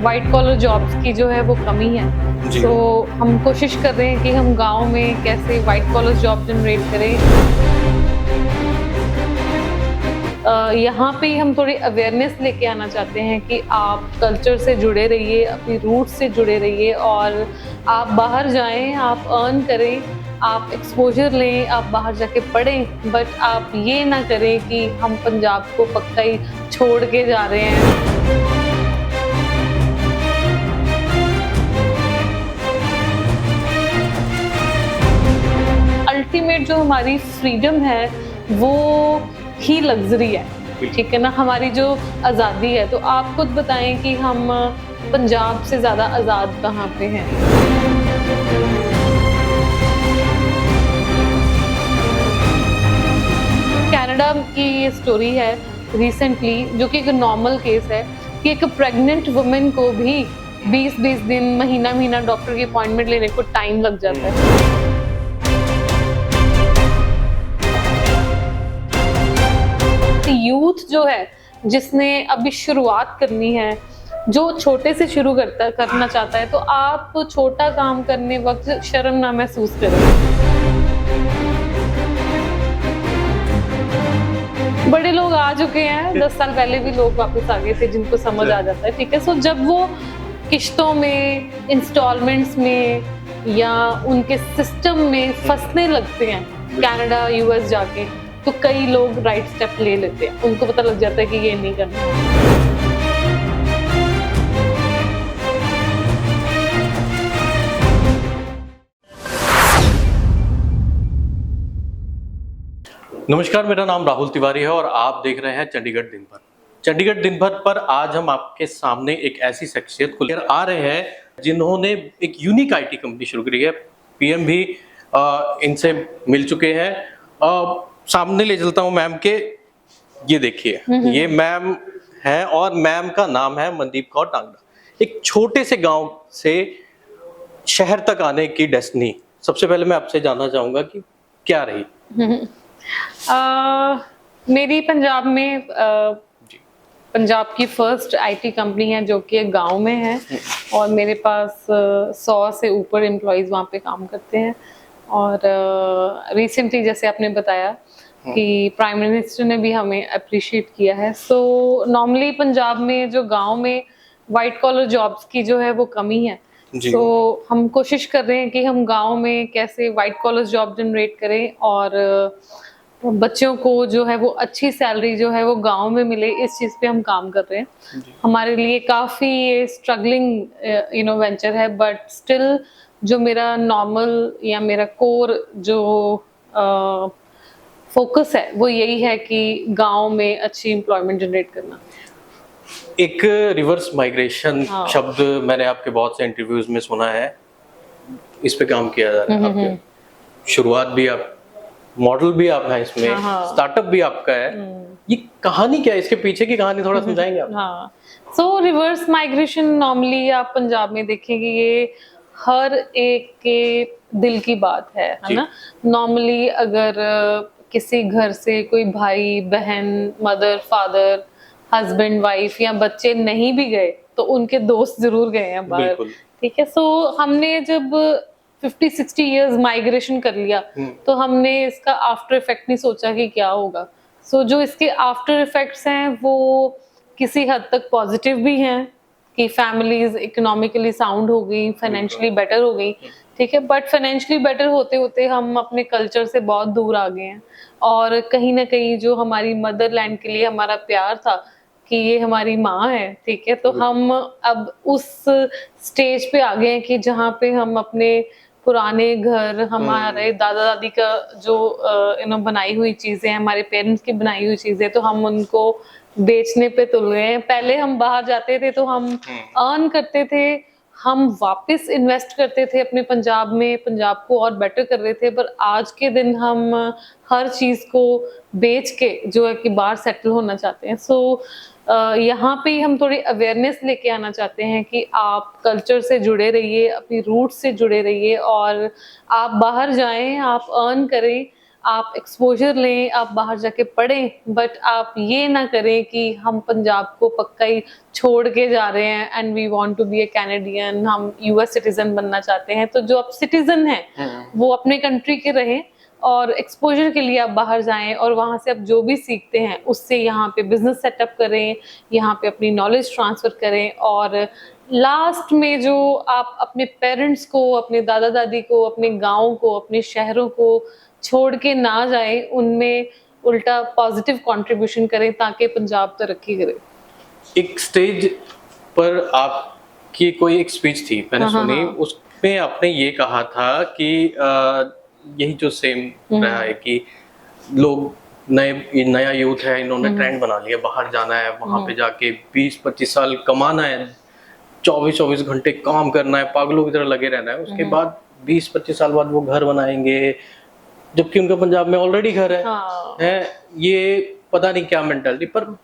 White collar jobs की जो है वो कमी है। तो हम कोशिश कर रहे हैं कि हम गांव में कैसे वाइट कॉलर जॉब जनरेट करें। यहाँ पे हम थोड़ी अवेयरनेस लेके आना चाहते हैं कि आप कल्चर से जुड़े रहिए, अपनी रूट से जुड़े रहिए और आप बाहर जाएं, आप अर्न करें, आप एक्सपोजर लें, आप बाहर जाके पढ़ें, बट आप ये ना करें कि हम पंजाब को पक्का ही छोड़ के जा रहे हैं। अल्टीमेट जो हमारी फ्रीडम है वो ही लग्जरी है, ठीक है ना। हमारी जो आज़ादी है, तो आप खुद बताएं कि हम पंजाब से ज़्यादा आज़ाद कहाँ पे हैं। कनाडा की ये स्टोरी है रिसेंटली, जो कि एक नॉर्मल केस है कि एक प्रेग्नेंट वुमेन को भी 20-20 दिन, महीना डॉक्टर की अपॉइंटमेंट लेने को टाइम लग जाता है। यूथ जो है जिसने अभी शुरुआत करनी है, जो छोटे से शुरू करना चाहता है, तो आप छोटा काम करने वक्त शर्म ना महसूस करें। बड़े लोग आ चुके हैं, 10 साल पहले भी लोग वापस आ गए थे जिनको समझ आ जाता है, ठीक है। सो जब वो किश्तों में, इंस्टॉलमेंट्स में या उनके सिस्टम में फंसने लगते हैं कनाडा यूएस जाके, तो कई लोग राइट स्टेप ले लेते हैं, उनको पता लग जाता है कि ये नहीं करना। नमस्कार, मेरा नाम राहुल तिवारी है और आप देख रहे हैं चंडीगढ़ दिन भर। चंडीगढ़ दिन भर पर आज हम आपके सामने एक ऐसी शख्सियत को लेकर आ रहे हैं जिन्होंने एक यूनिक आईटी कंपनी शुरू करी है। पीएम भी इनसे मिल चुके हैं। सामने ले चलता हूं मैम के। ये देखिए, ये मैम है और मैम का नाम है मनदीप कौर टांगड़ा। एक छोटे से गांव से शहर तक आने की डेस्टिनी। सबसे पहले मैं आपसे जानना चाहूंगा कि क्या रही? मेरी पंजाब में पंजाब की फर्स्ट आईटी कंपनी है जो कि एक गांव में है और मेरे पास 100 से ऊपर एम्प्लॉइज वहाँ पे काम करते हैं। और रिसेंटली जैसे आपने बताया कि प्राइम मिनिस्टर ने भी हमें अप्रिशिएट किया है। सो नॉर्मली पंजाब में जो गांव में वाइट कॉलर जॉब्स की जो है वो कमी है। तो हम कोशिश कर रहे हैं कि हम गांव में कैसे वाइट कॉलर जॉब जनरेट करें और बच्चों को जो है वो अच्छी सैलरी जो है वो गांव में मिले, इस चीज़ पे हम काम कर रहे हैं। हमारे लिए काफ़ी ये स्ट्रगलिंग वेंचर है, बट स्टिल जो मेरा नॉर्मल या मेरा कोर जो फोकस है वो यही है कि गांव में अच्छी एम्प्लॉयमेंट जनरेट करना। एक रिवर्स माइग्रेशन शब्द मैंने आपके बहुत से इंटरव्यूज में सुना है, इस पे काम किया जा रहा है। आपके शुरुआत भी आप, मॉडल भी आप हैं इसमें, स्टार्टअप भी आपका है। ये कहानी क्या है, इसके पीछे की कहानी थोड़ा समझाएंगे आप? सो रिवर्स माइग्रेशन नॉर्मली आप पंजाब में देखेंगे, ये हर एक के दिल की बात है ना। नॉर्मली अगर किसी घर से कोई भाई बहन, मदर फादर, हस्बैंड वाइफ या बच्चे नहीं भी गए तो उनके दोस्त जरूर गए हैं बाहर, ठीक है। सो हमने जब 50-60 इयर्स माइग्रेशन कर लिया तो हमने इसका आफ्टर इफेक्ट नहीं सोचा कि क्या होगा। सो जो इसके आफ्टर इफेक्ट्स हैं वो किसी हद तक पॉजिटिव भी हैं कि फैमिलीज इकोनॉमिकली साउंड हो गई, फाइनेंशियली बेटर हो गई, ठीक है। बट फाइनेंशियली बेटर होते होते हम अपने कल्चर से बहुत दूर आ गए हैं और कहीं ना कहीं जो हमारी मदरलैंड के लिए हमारा प्यार था कि ये हमारी माँ है, ठीक है, तो हम अब उस स्टेज पे आ गए हैं कि जहाँ पे हम अपने पुराने घर, हमारे दादा दादी का जो बनाई हुई चीजें, हमारे पेरेंट्स की बनाई हुई चीजें, तो हम उनको बेचने पे तुल गए हैं। पहले हम बाहर जाते थे तो हम अर्न करते थे, हम वापस इन्वेस्ट करते थे अपने पंजाब में, पंजाब को और बेटर कर रहे थे। पर आज के दिन हम हर चीज को बेच के जो है कि बाहर सेटल होना चाहते हैं। सो यहाँ पे हम थोड़ी अवेयरनेस लेके आना चाहते हैं कि आप कल्चर से जुड़े रहिए, अपनी रूट से जुड़े रहिए और आप बाहर जाएं, आप अर्न करें, आप एक्सपोजर लें, आप बाहर जाके पढ़ें, बट आप ये ना करें कि हम पंजाब को पक्का ही छोड़ के जा रहे हैं and we want to be a Canadian, हम यूएस सिटीजन बनना चाहते हैं। तो जो आप सिटीजन हैं वो अपने कंट्री के रहें और एक्सपोजर के लिए आप बाहर जाएं और वहाँ से आप जो भी सीखते हैं उससे यहाँ पे बिजनेस सेटअप करें, यहाँ पे अपनी नॉलेज ट्रांसफर करें। और लास्ट में जो आप अपने पेरेंट्स को, अपने दादा दादी को, अपने गाँव को, अपने शहरों को छोड़ के ना जाएं, उनमें उल्टा पॉजिटिव कंट्रीब्यूशन करें ताकि पंजाब तरक्की करे। एक स्टेज पर आपकी कोई एक स्पीच थी, मैंने सुनी, उसमें आपने ये कहा था कि यही जो सेम रहा है कि लोग नया यूथ है, इन्होंने ट्रेंड बना लिया, बाहर जाना है, वहां पे जाके 20-25 साल कमाना है, 24-24 घंटे काम करना है, पागलों की तरह लगे रहना है, उसके बाद 20-25 साल बाद वो घर बनाएंगे, जबकि उनका पंजाब में ऑलरेडी घर है। ये पता नहीं क्या मेंटालिटी। पर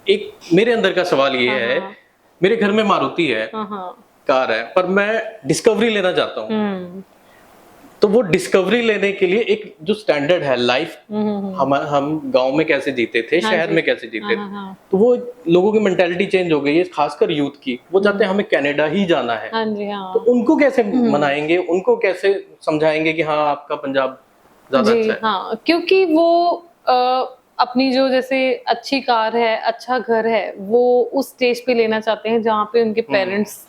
एक मेरे अंदर का सवाल ये है, मेरे घर में मारुति है, कार है, पर मैं डिस्कवरी लेना चाहता हूँ। तो वो डिस्कवरी लेने के लिए एक जो स्टैंडर्ड है लाइफ, हम गांव में कैसे जीते थे, शहर में कैसे जीते थे, तो वो लोगों की मेंटालिटी चेंज हो गई है, खासकर यूथ की। वो चाहते हैं हमें कनाडा ही जाना है। तो उनको कैसे मनाएंगे, उनको कैसे समझाएंगे कि हाँ आपका पंजाब ज्यादा अच्छा है? हाँ, क्योंकि वो अपनी जो जैसे अच्छी कार है, अच्छा घर है, वो उस स्टेज पे लेना चाहते हैं जहाँ पे उनके पेरेंट्स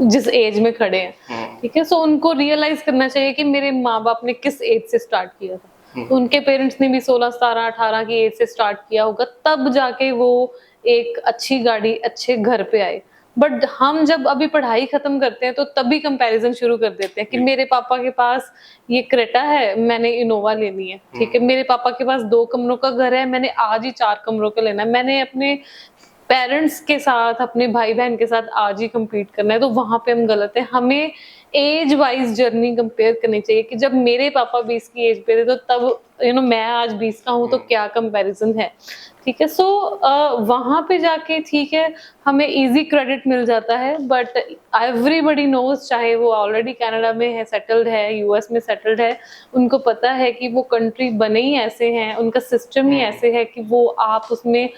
जिस एज में खड़े हैं। ठीक है, सो उनको रियलाइज करना चाहिए कि मेरे माँ बाप ने किस एज से स्टार्ट किया था। तो उनके पेरेंट्स ने भी 16, 17, 18 की एज से स्टार्ट किया होगा, तब जाके वो एक अच्छी गाड़ी, अच्छे घर पे आए। बट हम जब अभी पढ़ाई खत्म करते हैं तो तभी कंपैरिजन शुरू कर देते हैं कि मेरे पापा के पास ये क्रेटा है, मैंने इनोवा लेनी है। ठीक है, मेरे पापा के पास 2 कमरों का घर है, मैंने आज ही 4 कमरों का लेना है। मैंने अपने पेरेंट्स के साथ, अपने भाई बहन के साथ आज ही compete करना है। तो वहां पे हम गलत है। हमें एज वाइज जर्नी कंपेयर करनी चाहिए कि जब मेरे पापा 20 की एज पे थे तो तब मैं आज 20 का हूँ, तो क्या कंपैरिजन है। ठीक है, सो वहां पे जाके ठीक है हमें इजी क्रेडिट मिल जाता है, बट एवरीबडी नोज, चाहे वो ऑलरेडी कनाडा में है, सेटल्ड है, यूएस में सेटल्ड है, उनको पता है कि वो कंट्री बने ही ऐसे हैं, उनका सिस्टम ही ऐसे है कि वो आप उसमें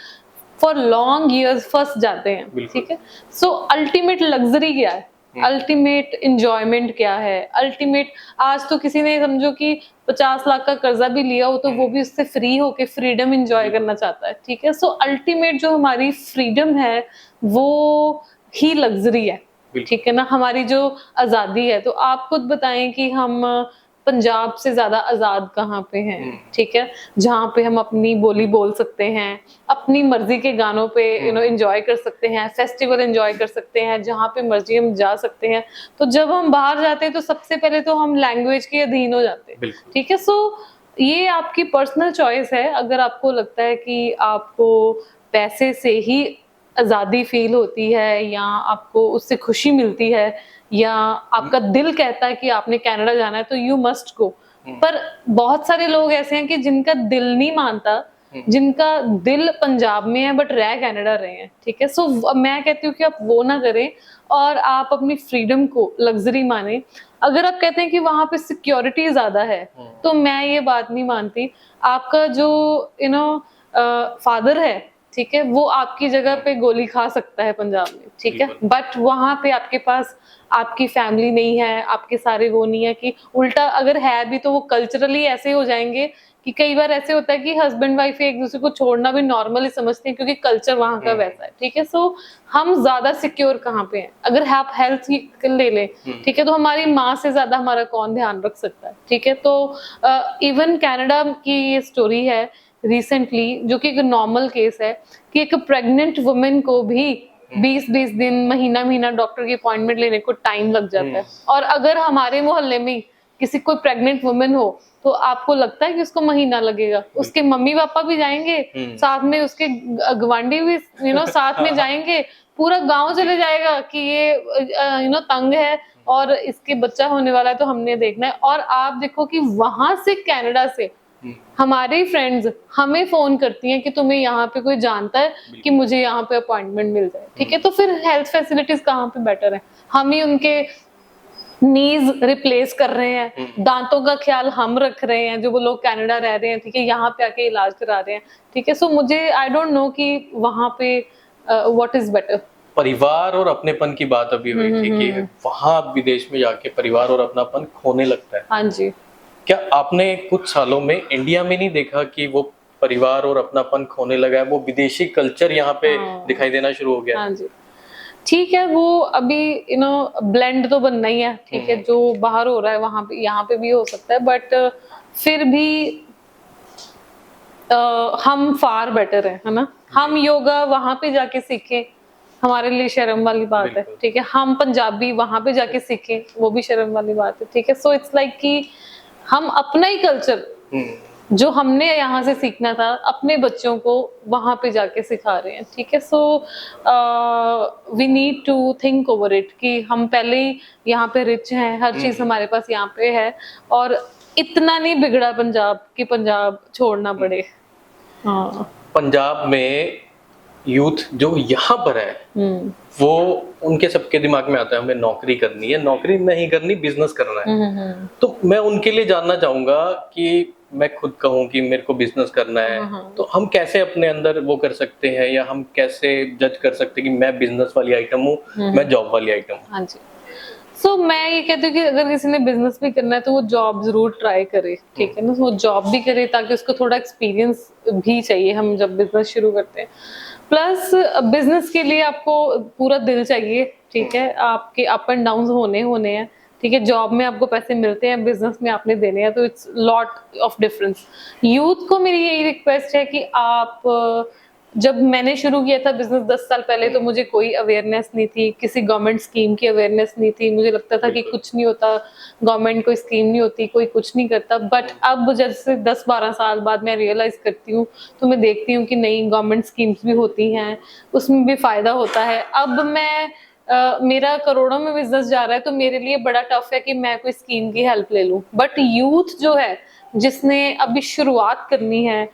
फॉर लॉन्ग ईयर्स फंस जाते हैं। ठीक है, सो अल्टीमेट लग्जरी क्या है, अल्टीमेट इंजॉयमेंट क्या है, अल्टीमेट आज तो किसी ने समझो कि 50 लाख का कर्जा भी लिया हो तो वो भी उससे फ्री होके फ्रीडम इंजॉय करना चाहता है। ठीक है, सो अल्टीमेट जो हमारी फ्रीडम है वो ही लग्जरी है। ठीक है ना, हमारी जो आजादी है। तो आप खुद बताएं कि हम पंजाब से ज्यादा आजाद कहाँ पे हैं। ठीक है, जहाँ पे हम अपनी बोली बोल सकते हैं, अपनी मर्जी के गानों पे एंजॉय कर सकते हैं, फेस्टिवल एंजॉय कर सकते हैं, जहाँ पे मर्जी हम जा सकते हैं। तो जब हम बाहर जाते हैं तो सबसे पहले तो हम लैंग्वेज के अधीन हो जाते हैं। ठीक है, सो ये आपकी पर्सनल चॉइस है। अगर आपको लगता है कि आपको पैसे से ही आजादी फील होती है या आपको उससे खुशी मिलती है या आपका दिल कहता है कि आपने कनाडा जाना है, तो यू मस्ट गो। पर बहुत सारे लोग ऐसे हैं कि जिनका दिल नहीं मानता, जिनका दिल पंजाब में है बट रह कनाडा रहे हैं। ठीक है, सो मैं कहती हूँ कि आप वो ना करें और आप अपनी फ्रीडम को लग्जरी माने। अगर आप कहते हैं कि वहां पे सिक्योरिटी ज्यादा है, तो मैं ये बात नहीं मानती। आपका जो फादर है, ठीक है, वो आपकी जगह पे गोली खा सकता है पंजाब में। ठीक है, बट वहां पे आपके पास आपकी फैमिली नहीं है, आपके सारे वो नहीं है कि उल्टा अगर है भी तो वो कल्चरली ऐसे हो जाएंगे कि कई बार ऐसे होता है कि हस्बैंड वाइफ एक दूसरे को छोड़ना भी नॉर्मली समझते हैं क्योंकि कल्चर वहां का वैसा है। ठीक है, सो हम ज्यादा सिक्योर कहाँ पे हैं? अगर आप हेल्थ ले लें, ठीक है, तो हमारी माँ से ज्यादा हमारा कौन ध्यान रख सकता है। ठीक है, तो इवन कनाडा की ये स्टोरी है रिसेंटली, जो कि एक नॉर्मल केस है कि एक प्रेग्नेंट वुमेन को भी 20-20 दिन, महीना डॉक्टर की अपॉइंटमेंट लेने को टाइम लग जाता है। और अगर हमारे मोहल्ले में किसी कोई प्रेग्नेंट वुमेन हो तो आपको लगता है कि उसको महीना लगेगा? उसके मम्मी पापा भी जाएंगे, साथ में उसके गवांडी भी साथ में जाएंगे, पूरा गांव चले जाएगा कि ये तंग है और इसके बच्चा होने वाला है तो हमने देखना है। और आप देखो कि वहां से कनाडा से हमारे फ्रेंड्स हमें फोन करती हैं कि तुम्हें यहाँ पे कोई जानता है कि मुझे यहाँ पे अपॉइंटमेंट मिल जाए। ठीक है, तो फिर हेल्थ फैसिलिटीज कहाँ पे बेटर है? हम ही उनके नीज रिप्लेस कर रहे हैं, दांतों का ख्याल हम रख रहे हैं, जो वो लोग कनाडा रह रहे हैं, ठीक है, यहाँ पे आके इलाज करा रहे हैं, ठीक है। सो मुझे आई डोंट नो कि वहां पे व्हाट इज बेटर। परिवार और अपनेपन की बात अभी हुई थी कि वहां विदेश में जाके परिवार और अपनापन खोने लगता है। हाँ जी। क्या आपने कुछ सालों में इंडिया में नहीं देखा कि वो परिवार और अपनापन खोने लगा है, वो विदेशी कल्चर यहाँ पे दिखाई देना शुरू हो गया? हाँ जी, ठीक है, वो अभी ब्लेंड तो बनना ही है, ठीक है, जो बाहर हो रहा है वहां पे यहाँ पे भी हो सकता है, बट फिर भी हम फार बेटर है ना। हम योगा वहां पे जाके सीखे, हमारे लिए शर्म वाली बात है, ठीक है। हम पंजाबी वहां पे जाके सीखे, वो भी शर्म वाली बात है, ठीक है। सो इट्स लाइक कि हम अपना ही कल्चर जो हमने यहाँ से सीखना था अपने बच्चों को वहां पे जाके सिखा रहे हैं, ठीक है। So we need to think over it कि हम पहले ही यहाँ पे रिच हैं, हर चीज हमारे पास यहाँ पे है, और इतना नहीं बिगड़ा पंजाब कि पंजाब छोड़ना पड़े। हाँ, पंजाब में यूथ जो यहाँ पर है वो उनके सबके दिमाग में आता है हमें नौकरी करनी है, नौकरी नहीं करनी, बिजनेस करना है। तो मैं उनके लिए जानना चाहूंगा कि मैं खुद कहूँ कि मेरे को बिजनेस करना है, तो हम कैसे अपने अंदर वो कर सकते हैं, या हम कैसे जज कर सकते हैं कि मैं बिजनेस वाली आइटम हूँ, मैं जॉब वाली आइटम हूँ? हाँ जी। सो मैं ये कहती हूँ कि अगर किसी ने बिजनेस भी करना है तो वो जॉब जरूर ट्राई करे, ठीक है ना। वो जॉब भी करे ताकि उसको थोड़ा एक्सपीरियंस भी चाहिए हम जब बिजनेस शुरू करते हैं। प्लस बिजनेस के लिए आपको पूरा दिल चाहिए, ठीक है। आपके अप एंड डाउन होने हैं, ठीक है। जॉब में आपको पैसे मिलते हैं, बिजनेस में आपने देने हैं, तो it's lot of difference. Youth को मेरी यही रिक्वेस्ट है कि आप जब मैंने शुरू किया था बिजनेस 10 साल पहले, तो मुझे कोई अवेयरनेस नहीं थी, किसी गवर्नमेंट स्कीम की अवेयरनेस नहीं थी। मुझे लगता था कि कुछ नहीं होता, गवर्नमेंट कोई स्कीम नहीं होती, कोई कुछ नहीं करता। बट अब जैसे 10-12 साल बाद मैं रियलाइज करती हूँ, तो मैं देखती हूँ कि नहीं, गवर्नमेंट स्कीम्स भी होती हैं, उसमें भी फायदा होता है। अब मैं मेरा करोड़ों में बिजनेस जा रहा है, तो मेरे लिए बड़ा टफ है कि मैं कोई स्कीम की हेल्प ले लूं। बट यूथ जो है, जिसने अभी शुरुआत करनी है,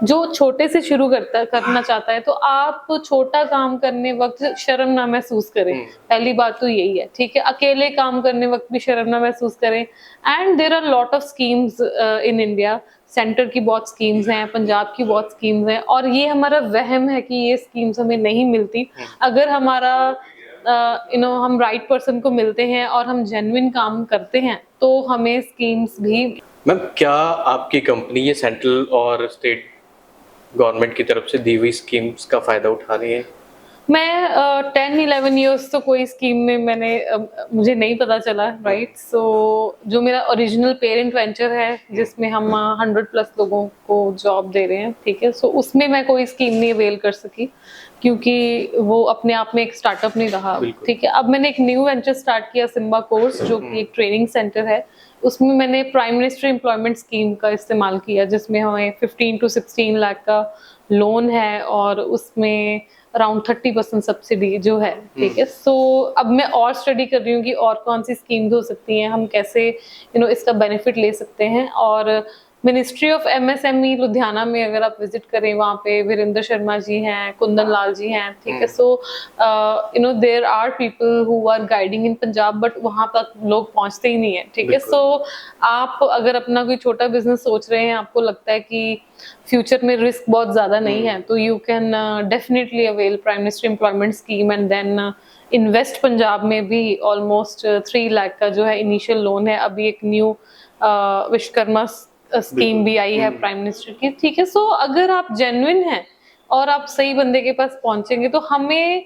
जो छोटे से शुरू करना चाहता है, तो आप छोटा काम करने वक्त शर्म ना महसूस करें। पहली बात तो यही है, ठीक है। अकेले काम करने वक्त भी शर्म ना महसूस करें। And there are lot of schemes in India. Centre की बहुत स्कीम्स हैं, पंजाब की बहुत स्कीम्स हैं, और ये हमारा वहम है कि ये स्कीम्स हमें नहीं मिलती। अगर हमारा हम राइट पर्सन को मिलते हैं और हम जेन्युइन काम करते हैं, तो हमें स्कीम्स भी। मैम, क्या आपकी कंपनी ये सेंट्रल और स्टेट गवर्नमेंट की तरफ से दी हुई स्कीम्स का फायदा उठा रही है? मैं 10-11 ईयर्स तो कोई स्कीम में मैंने मुझे नहीं पता चला, राइट। सो जो मेरा ओरिजिनल पेरेंट वेंचर है, जिसमें हम 100+ लोगों को जॉब दे रहे हैं, ठीक है, सो उसमें मैं कोई स्कीम नहीं अवेल कर सकी, क्योंकि वो अपने आप में एक स्टार्टअप नहीं रहा, ठीक है। अब मैंने एक न्यू वेंचर स्टार्ट किया, सिम्बा कोर्स, जो कि एक ट्रेनिंग सेंटर है। उसमें मैंने प्राइम मिनिस्टर एम्प्लॉयमेंट स्कीम का इस्तेमाल किया, जिसमें हमें 15 to 16 लाख का लोन है, और उसमें अराउंड 30% सब्सिडी जो है, ठीक है। सो अब मैं और स्टडी कर रही हूँ कि और कौन सी स्कीम्स हो सकती हैं, हम कैसे इसका बेनिफिट ले सकते हैं। और मिनिस्ट्री ऑफ MSME लुधियाना में अगर आप विजिट करें, वहाँ पे वीरेंद्र शर्मा जी हैं, कुंदन लाल जी हैं, ठीक है। So there are people who are guiding in Punjab, but वहाँ तक लोग पहुँचते ही नहीं है, ठीक है। सो आप अगर अपना कोई छोटा बिजनेस सोच रहे हैं, आपको लगता है कि फ्यूचर में रिस्क बहुत ज्यादा नहीं है, तो you can definitely avail prime minister employment scheme, and then invest Punjab में भी ऑलमोस्ट 3 लाख का जो है इनिशियल लोन है। अभी एक न्यू विश्वकर्मा स्कीम भी आई है प्राइम मिनिस्टर की, ठीक है। सो अगर आप जेन्युइन हैं और आप सही बंदे के पास पहुंचेंगे, तो हमें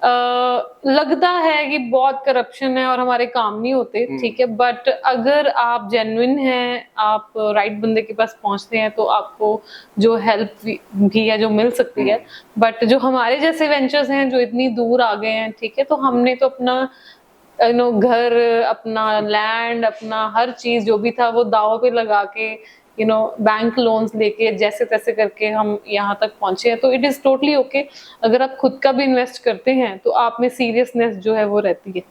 लगता है कि बहुत करप्शन है और हमारे काम नहीं होते, ठीक है। बट अगर आप जेन्युइन हैं, आप राइट बंदे के पास पहुंचते हैं, तो आपको जो हेल्प भी है जो मिल सकती है। बट जो हमारे जैसे वेंचर्स हैं जो इतनी दूर आ गए हैं, ठीक है, तो हमने तो अपना घर, अपना लैंड, अपना हर चीज जो भी था वो दाव पे लगा के, बैंक लोन्स लेके, जैसे तैसे करके हम यहाँ तक पहुंचे हैं। तो इट इज टोटली ओके। अगर आप खुद का भी इन्वेस्ट करते हैं, तो आप में सीरियसनेस जो है वो रहती है।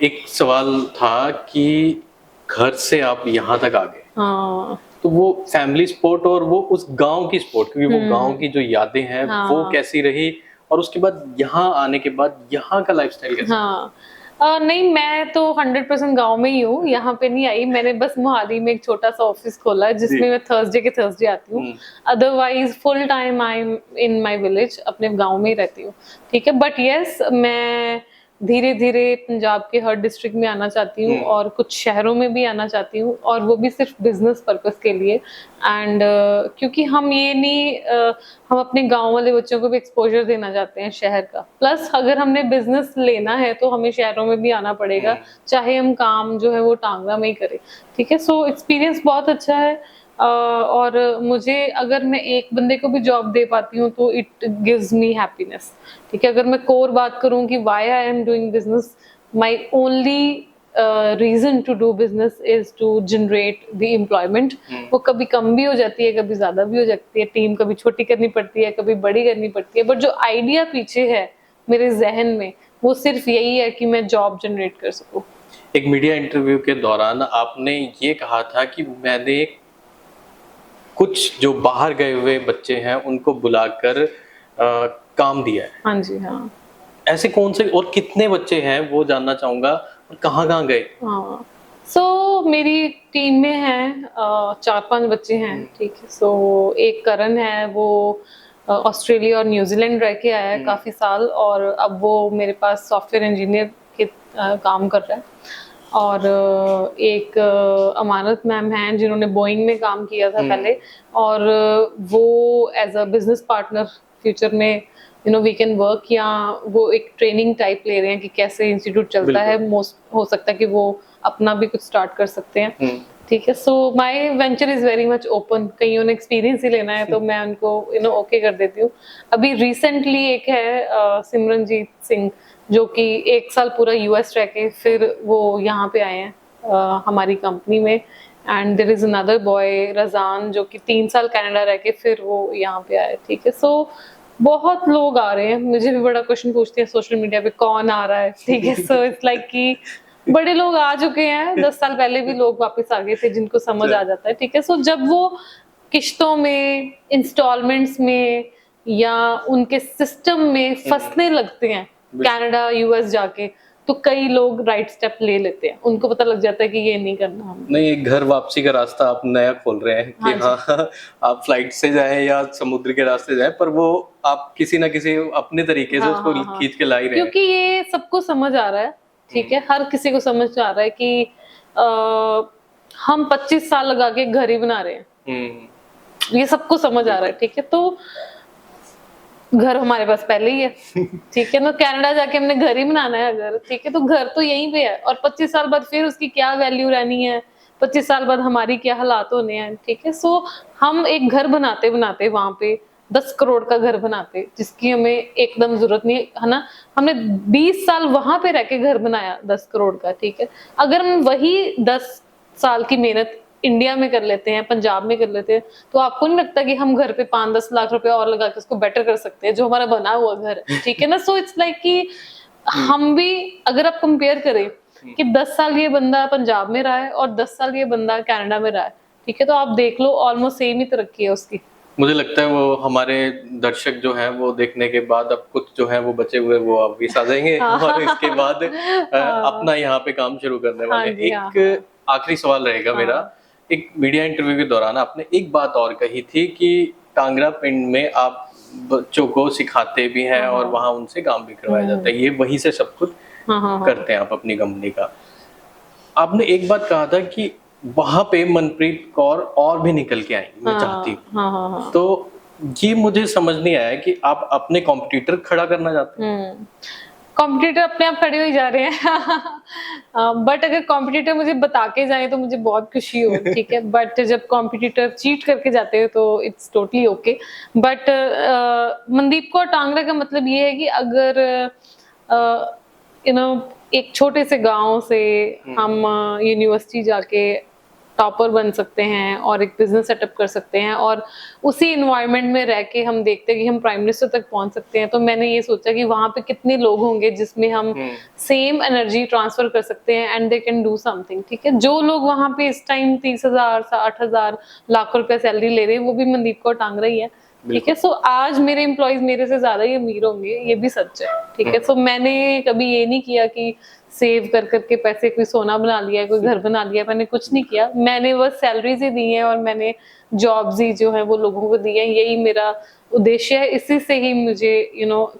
एक सवाल था कि घर से आप यहाँ तक आ गए, हाँ, तो वो फैमिली सपोर्ट और वो उस गांव की सपोर्ट, क्योंकि वो गांव की जो यादें हैं वो कैसी रही, और उसके बाद यहाँ आने के बाद यहाँ का लाइफस्टाइल कैसा? हाँ, नहीं, मैं तो 100% गांव में ही हूँ, यहाँ पे नहीं आई। मैंने बस मोहाली में एक छोटा सा ऑफिस खोला है जिसमें मैं थर्सडे के थर्सडे आती हूँ। Otherwise full time I am in my village, अपने गांव में ही रहती हूँ। ठीक है, बट यस, मैं धीरे धीरे पंजाब के हर डिस्ट्रिक्ट में आना चाहती हूँ और कुछ शहरों में भी आना चाहती हूँ, और वो भी सिर्फ बिजनेस पर्पस के लिए। एंड क्योंकि हम ये नहीं हम अपने गांव वाले बच्चों को भी एक्सपोजर देना चाहते हैं शहर का। प्लस अगर हमने बिजनेस लेना है तो हमें शहरों में भी आना पड़ेगा, चाहे हम काम जो है वो टांगरा में ही करें। ठीक है, सो एक्सपीरियंस बहुत अच्छा है। और मुझे, अगर मैं एक बंदे को भी जॉब दे पाती हूँ तो इट गिव्स मी हैप्पीनेस। ठीक है, अगर मैं कोर बात करूँ कि why I am doing business, my only reason to do business is to generate the employment. वो कभी कम भी हो जाती है, कभी ज्यादा भी हो जाती है, टीम कभी छोटी करनी पड़ती है, कभी बड़ी करनी पड़ती है, बट जो आइडिया पीछे है मेरे जहन में वो सिर्फ यही है कि मैं जॉब जनरेट कर सकूं। एक मीडिया इंटरव्यू के दौरान आपने ये कहा था कि मैंने कुछ जो बाहर गए हुए बच्चे हैं उनको बुलाकर काम दिया है। हाँ जी, हाँ। ऐसे कौन से और कितने बच्चे हैं वो जानना चाहूंगा, और कहाँ गए? हाँ, सो मेरी टीम में है 4-5 बच्चे हैं। ठीक है, सो एक करण है, वो ऑस्ट्रेलिया और न्यूजीलैंड रह के आया है काफी साल, और अब वो मेरे पास सॉफ्टवेयर इंजीनियर के काम कर रहा है। और एक अमानत मैम हैं जिन्होंने बोइंग में काम किया था पहले, और वो as a business partner future में वी कैन वर्क, या वो एक ट्रेनिंग टाइप ले रहे हैं कि कैसे इंस्टीट्यूट चलता है। मोस्ट हो सकता है कि वो अपना भी कुछ स्टार्ट कर सकते हैं। ठीक है, so my venture is very much open. कहीं उन्हें एक्सपीरियंस ही लेना है तो मैं उनको ओके कर देती हूँ। अभी रिसेंटली एक है सिमरनजीत सिंह, जो कि 1 साल पूरा यूएस रह के फिर वो यहाँ पे आए हैं हमारी कंपनी में। And there is another boy Razaan, जो कि 3 साल कनाडा रह के फिर वो यहाँ पे आए। ठीक है, सो बहुत लोग आ रहे हैं। मुझे भी बड़ा क्वेश्चन पूछते हैं सोशल मीडिया पे कौन आ रहा है। ठीक है, सो इट्स लाइक कि बड़े लोग आ चुके हैं, 10 साल पहले भी लोग वापस आ गए थे जिनको समझ आ जाता है। ठीक है, सो जब वो किश्तों में, इंस्टॉलमेंट्स में या उनके सिस्टम में फंसने लगते हैं कनाडा यूएस जाके, तो कई लोग राइट स्टेप ले लेते हैं। उनको पता लग जाता है कि ये नहीं करना हमें। नहीं, एक घर वापसी का रास्ता आप नया खोल रहे हैं कि हाँ आप फ्लाइट से जाएं या समुद्र के रास्ते जाएं, पर वो आप किसी ना किसी अपने तरीके से उसको खींच के ला ही रहे हैं। क्योंकि ये सबको समझ आ रहा है। ठीक है, हर किसी को समझ आ रहा है कि हम 25 साल लगा के घर ही बना रहे हैं। ये सबको समझ आ रहा है। ठीक है, तो घर हमारे पास पहले ही है। ठीक है ना, कनाडा जाके हमने घर ही बनाना है अगर, ठीक है, तो घर तो यहीं पे है, और 25 साल बाद फिर उसकी क्या वैल्यू रहनी है, 25 साल बाद हमारी क्या हालात होने हैं। ठीक है, सो हम एक घर बनाते बनाते वहां पे 10 करोड़ का घर बनाते, जिसकी हमें एकदम जरूरत नहीं है ना। हमने 20 साल वहां पे रह के घर बनाया 10 करोड़ का। ठीक है, अगर हम वही 10 साल की मेहनत इंडिया में कर लेते हैं, पंजाब में कर लेते हैं, तो आपको नहीं लगता कि हम घर पे 5-10 लाख रुपए और लगा के उसको बेटर कर सकते हैं, जो हमारा बना हुआ घर है। ठीक है ना, सो इट्स लाइक कि हम भी, अगर आप कंपेयर करें कि 10 साल ये बंदा पंजाब में रहा है और 10 साल ये बंदा कनाडा में रहा है, ठीक है, तो आप देख लो ऑलमोस्ट सेम ही तरक्की है उसकी। मुझे लगता है वो हमारे दर्शक जो हैं वो देखने के बाद अब कुछ जो है वो बचे हुए वो वापिस आ जाएंगे और इसके बाद अपना यहाँ पे काम शुरू करने वाले। एक आखिरी सवाल रहेगा मेरा। एक मीडिया इंटरव्यू के दौरान आपने एक बात और कही थी कि टांगरा पिंड में आप बच्चों को सिखाते भी हैं और वहाँ उनसे काम भी करवाया जाता है, ये वहीं से सब कुछ करते हैं आप अपनी कंपनी का। आपने एक बात कहा था कि वहां पे मनप्रीत कौर और भी निकल के आएंगी, मैं चाहती हूँ। तो ये मुझे समझ नहीं आया कि आप अपने कॉम्पिटिटर खड़ा करना चाहते हैं। कॉम्पिटिटर अपने आप खड़े हो जा रहे हैं। बट अगर कॉम्पिटिटर मुझे बता के जाए तो मुझे बहुत खुशी हो। ठीक है, बट जब कॉम्पिटिटर चीट करके जाते हैं तो it's totally okay. But Mandeep Kaur Tangra का मतलब ये है कि अगर एक छोटे से गांव से हम यूनिवर्सिटी जाके टॉपर बन सकते हैं और एक बिजनेस सेटअप कर सकते हैं, और उसी इन्वायरमेंट में रह के हम देखते हैं कि हम प्राइम मिनिस्टर तक पहुंच सकते हैं, तो मैंने ये सोचा कि वहां पे कितने लोग होंगे जिसमें हम सेम एनर्जी ट्रांसफर कर सकते हैं and they can do something. ठीक है, जो लोग वहां पे इस टाइम 30,000 60,000 लाख रुपए सैलरी ले रहे हैं वो भी मनदीप कौर टांगरा ही है। ठीक है, सो आज मेरे एम्प्लॉइज मेरे से ज्यादा ही अमीर होंगे, ये भी सच है। ठीक है, सो मैंने कभी ये नहीं किया कि सेव कर करके पैसे कोई सोना बना लिया है, कोई घर बना लिया, मैंने कुछ नहीं किया। मैंने बस सैलरीज ही दी हैं और मैंने जॉब्स ही जो है वो लोगों को दी है। यही मेरा उद्देश्य है, इसी से ही मुझे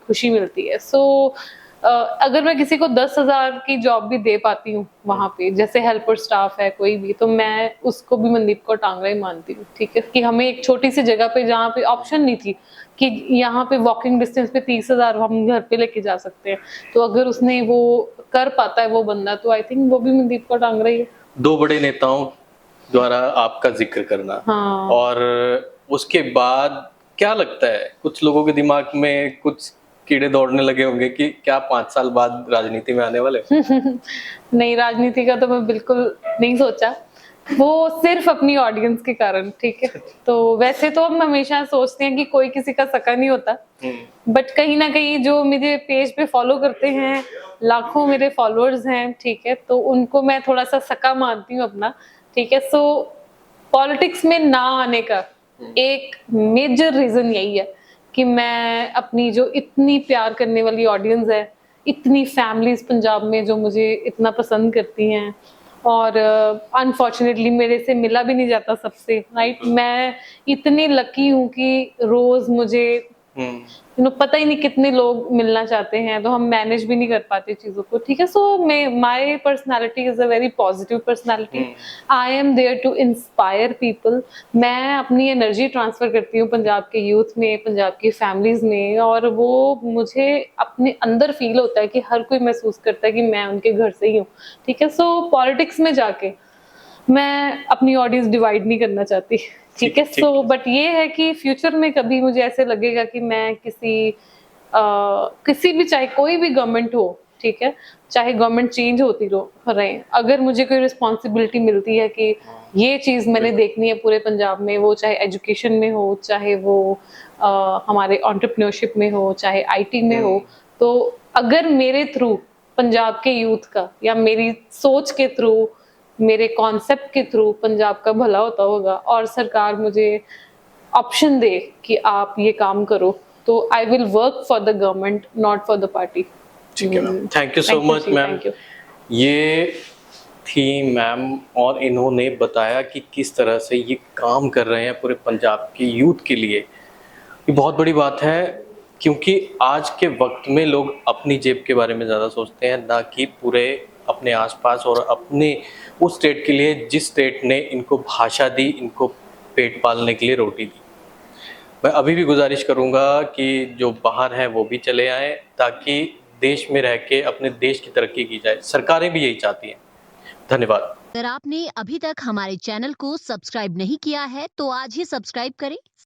खुशी मिलती है। सो अगर मैं किसी को 10,000 की जॉब भी दे पाती हूँ वहां पे, जैसे हेल्पर स्टाफ है कोई भी, तो मैं उसको भी मनदीप कौर टांगरा ही मानती हूँ। ठीक है, कि हमें एक छोटी सी जगह पे जहाँ पे ऑप्शन नहीं थी कि यहाँ पे वॉकिंग डिस्टेंस पे 30,000 हम घर पे लेके जा सकते हैं, तो अगर उसने वो कर पाता है वो बंदा, तो आई थिंक वो भी मनदीप कौर टांगरा ही है। दो बड़े नेताओं द्वारा आपका जिक्र करना, हाँ। और उसके बाद क्या लगता है कुछ लोगों के दिमाग में कुछ कीड़े दौड़ने लगे होंगे कि क्या 5 साल बाद राजनीति में आने वाले? नहीं, राजनीति का तो मैं बिल्कुल नहीं सोचा, वो सिर्फ अपनी ऑडियंस के कारण। ठीक है, तो वैसे तो हम हमेशा सोचते हैं कि कोई किसी का सका नहीं होता, बट कहीं ना कहीं जो मेरे पेज पे फॉलो करते हैं, लाखों मेरे फॉलोअर्स हैं, ठीक है, तो उनको मैं थोड़ा सा सका मानती हूँ अपना। ठीक है, सो पॉलिटिक्स में ना आने का एक मेजर रीजन यही है कि मैं अपनी जो इतनी प्यार करने वाली ऑडियंस है, इतनी फैमिलीज पंजाब में जो मुझे इतना पसंद करती हैं, और अनफॉर्चुनेटली मेरे से मिला भी नहीं जाता सबसे, राइट। मैं इतनी लकी हूँ कि रोज मुझे पता ही नहीं कितने लोग मिलना चाहते हैं, तो हम मैनेज भी नहीं कर पाते चीजों को। ठीक है, so my personality is a very positive personality. I am there to inspire people. मैं अपनी एनर्जी ट्रांसफर करती हूँ पंजाब के यूथ में, पंजाब की फैमिलीज में, और वो मुझे अपने अंदर फील होता है कि हर कोई महसूस करता है कि मैं उनके घर से ही हूँ। ठीक है, सो पॉलिटिक्स में जाके मैं अपनी ऑडियंस डिवाइड नहीं करना चाहती। ठीक है, सो बट ये है कि फ्यूचर में कभी मुझे ऐसे लगेगा कि मैं किसी भी, चाहे कोई भी गवर्नमेंट हो, ठीक है, चाहे गवर्नमेंट चेंज होती रहे, अगर मुझे कोई रिस्पॉन्सिबिलिटी मिलती है कि ये चीज मैंने देखनी है पूरे पंजाब में, वो चाहे एजुकेशन में हो, चाहे वो हमारे एंटरप्रेन्योरशिप में हो, चाहे आईटी में हो, तो अगर मेरे थ्रू पंजाब के यूथ का या मेरी सोच के थ्रू, मेरे कॉन्सेप्ट के थ्रू पंजाब का भला होता होगा और सरकार मुझे ऑप्शन दे कि आप ये काम करो, तो I will work for the government, not for the party. ठीक है ma'am, thank you so much ma'am. ये थी मैम, और इन्होंने बताया कि किस तरह से ये काम कर रहे हैं पूरे पंजाब के यूथ के लिए। ये बहुत बड़ी बात है, क्योंकि आज के वक्त में लोग अपनी जेब के बारे में ज़्यादा सोचते हैं, ना कि पूरे अपने आसपास और अपने उस स्टेट के लिए जिस स्टेट ने इनको भाषा दी, इनको पेट पालने के लिए रोटी दी। मैं अभी भी गुजारिश करूंगा कि जो बाहर हैं वो भी चले आएं, ताकि देश में रह के अपने देश की तरक्की की जाए। सरकारें भी यही चाहती हैं। धन्यवाद। अगर आपने अभी तक हमारे चैनल को सब्सक्राइब नहीं किया है तो आज ही सब्सक्राइब करें।